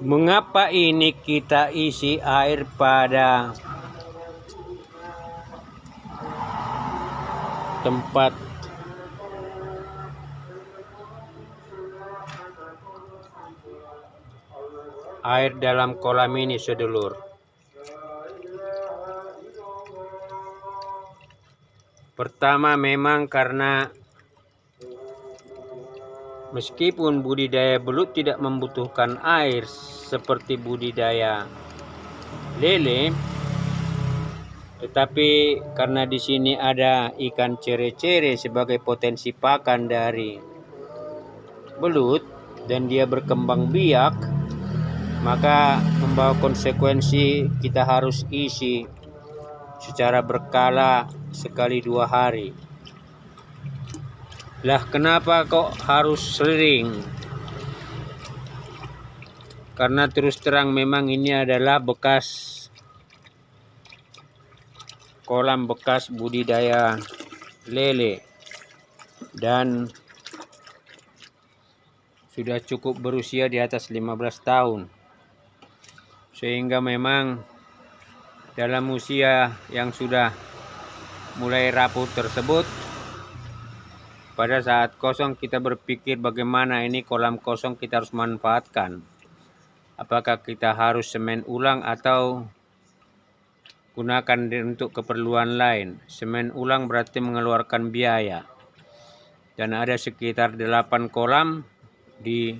Mengapa ini kita isi air pada tempat air dalam kolam ini, sedulur? Pertama, memang karena meskipun budidaya belut tidak membutuhkan air seperti budidaya lele, tetapi karena di sini ada ikan cere-cere sebagai potensi pakan dari belut dan dia berkembang biak, maka membawa konsekuensi kita harus isi secara berkala sekali 2 hari. Lah, kenapa kok harus sering? Karena terus terang memang ini adalah bekas kolam bekas budidaya lele dan sudah cukup berusia di atas 15 tahun. Sehingga memang dalam usia yang sudah mulai rapuh tersebut, pada saat kosong kita berpikir bagaimana ini kolam kosong kita harus manfaatkan. Apakah kita harus semen ulang atau gunakan untuk keperluan lain? Semen ulang berarti mengeluarkan biaya. Dan ada sekitar 8 kolam di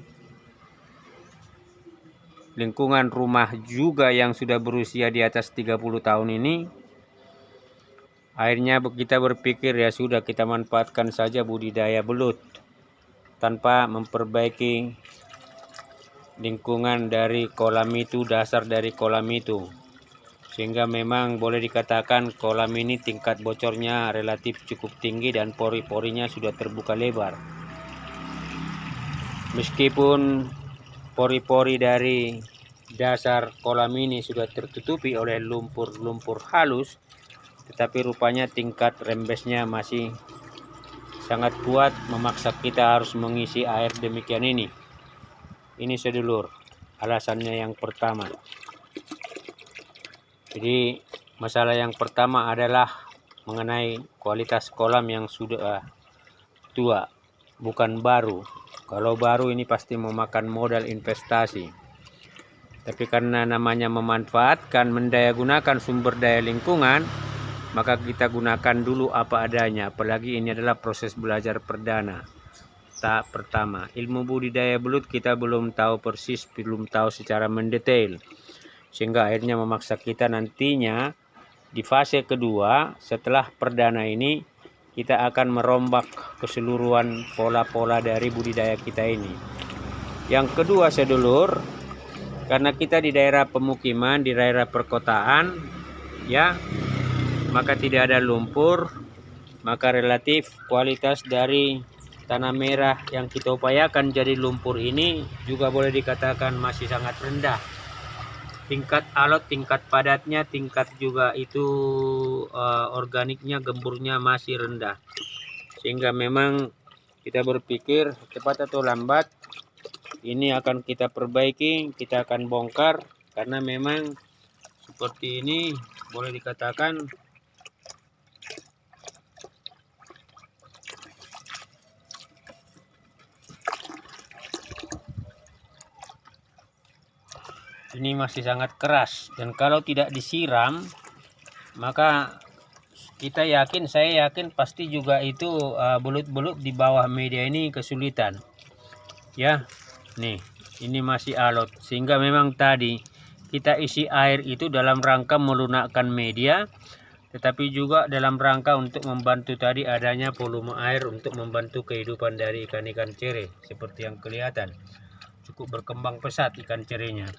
lingkungan rumah juga yang sudah berusia di atas 30 tahun ini. Akhirnya kita berpikir ya sudah, kita manfaatkan saja budidaya belut tanpa memperbaiki lingkungan dari kolam itu, dasar dari kolam itu. Sehingga memang boleh dikatakan kolam ini tingkat bocornya relatif cukup tinggi dan pori-porinya sudah terbuka lebar. Meskipun pori-pori dari dasar kolam ini sudah tertutupi oleh lumpur-lumpur halus, tetapi rupanya tingkat rembesnya masih sangat kuat, memaksa kita harus mengisi air demikian ini. Ini, sedulur, alasannya yang pertama. Jadi masalah yang pertama adalah mengenai kualitas kolam yang sudah tua, bukan baru. Kalau baru ini pasti memakan modal investasi. Tapi karena namanya memanfaatkan, mendayagunakan sumber daya lingkungan, maka kita gunakan dulu apa adanya. Apalagi ini adalah proses belajar perdana. Tahap pertama, ilmu budidaya belut kita belum tahu persis, belum tahu secara mendetail. Sehingga akhirnya memaksa kita nantinya di fase kedua setelah perdana ini kita akan merombak keseluruhan pola-pola dari budidaya kita ini. Yang kedua, sedulur, karena kita di daerah pemukiman, di daerah perkotaan, ya, maka tidak ada lumpur, maka relatif kualitas dari tanah merah yang kita upayakan jadi lumpur ini juga boleh dikatakan masih sangat rendah. Tingkat alot, tingkat padatnya, tingkat juga itu organiknya, gemburnya masih rendah. Sehingga memang kita berpikir cepat atau lambat ini akan kita perbaiki, kita akan bongkar, karena memang seperti ini boleh dikatakan ini masih sangat keras, dan kalau tidak disiram maka kita yakin, saya yakin pasti juga itu belut-belut di bawah media ini kesulitan. Ya, nih, ini masih alot, sehingga memang tadi kita isi air itu dalam rangka melunakkan media, tetapi juga dalam rangka untuk membantu tadi adanya volume air untuk membantu kehidupan dari ikan-ikan cere. Seperti yang kelihatan, cukup berkembang pesat ikan cerenya.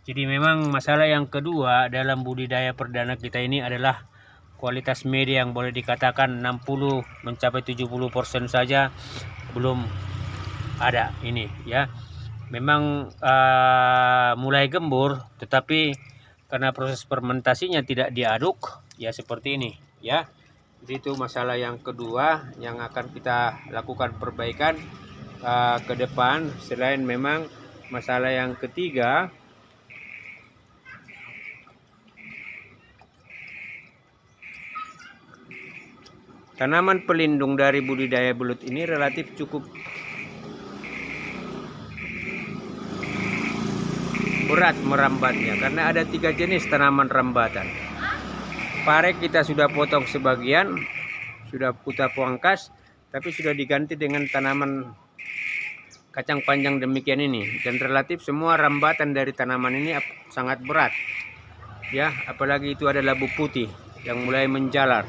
Jadi memang masalah yang kedua dalam budidaya perdana kita ini adalah kualitas media yang boleh dikatakan 60 mencapai 70% saja belum ada ini, ya. Memang mulai gembur, tetapi karena proses fermentasinya tidak diaduk, ya seperti ini, ya. Jadi itu masalah yang kedua yang akan kita lakukan perbaikan ke depan. Selain memang masalah yang ketiga, tanaman pelindung dari budidaya belut ini relatif cukup berat merambatnya karena ada 3 jenis tanaman rambatan. Pare kita sudah potong sebagian, sudah kita pangkas, tapi sudah diganti dengan tanaman kacang panjang demikian ini, dan relatif semua rambatan dari tanaman ini sangat berat ya, apalagi itu ada labu putih yang mulai menjalar.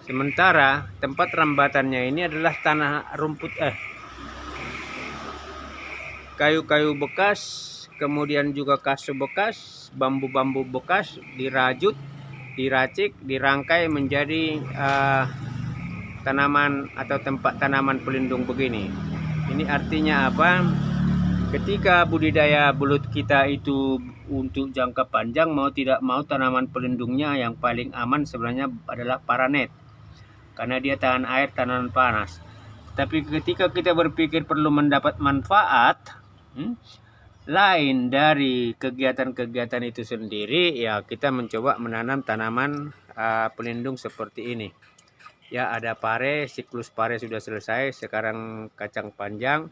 Sementara tempat rambatannya ini adalah tanah rumput kayu-kayu bekas, kemudian juga kayu bekas, bambu-bambu bekas dirajut, diracik, dirangkai menjadi tanaman atau tempat tanaman pelindung begini. Ini artinya apa? Ketika budidaya belut kita itu untuk jangka panjang, mau tidak mau tanaman pelindungnya yang paling aman sebenarnya adalah paranet, karena dia tahan air, tahan panas. Tapi ketika kita berpikir perlu mendapat manfaat lain dari kegiatan-kegiatan itu sendiri, ya kita mencoba menanam tanaman pelindung seperti ini. Ya, ada pare, siklus pare sudah selesai, sekarang kacang panjang.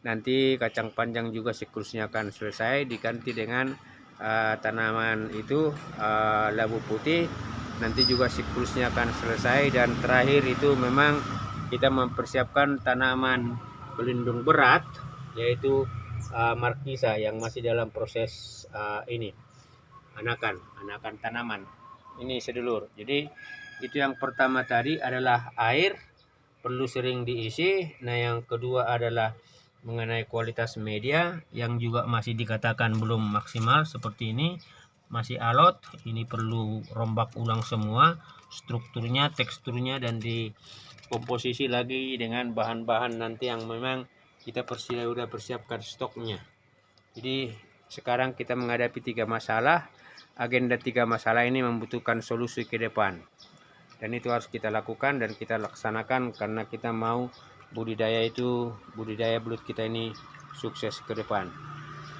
Nanti kacang panjang juga siklusnya akan selesai, diganti dengan tanaman itu labu putih. Nanti juga siklusnya akan selesai, dan terakhir itu memang kita mempersiapkan tanaman pelindung berat, yaitu markisa yang masih dalam proses anakan tanaman ini sedulur. Jadi itu yang pertama tadi adalah air, perlu sering diisi. Nah, yang kedua adalah mengenai kualitas media yang juga masih dikatakan belum maksimal seperti ini, masih alot. Ini perlu rombak ulang semua strukturnya, teksturnya, dan dikomposisi lagi dengan bahan-bahan nanti yang memang kita sudah persiapkan stoknya. Jadi sekarang kita menghadapi 3 masalah. Agenda 3 masalah ini membutuhkan solusi ke depan, dan itu harus kita lakukan dan kita laksanakan karena kita mau budidaya belut kita ini sukses ke depan.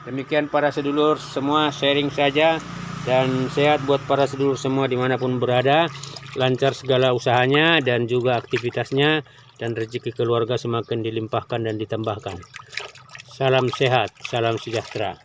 Demikian para sedulur semua, sharing saja, dan sehat buat para sedulur semua dimanapun berada, lancar segala usahanya dan juga aktivitasnya, dan rezeki keluarga semakin dilimpahkan dan ditambahkan. Salam sehat, salam sejahtera.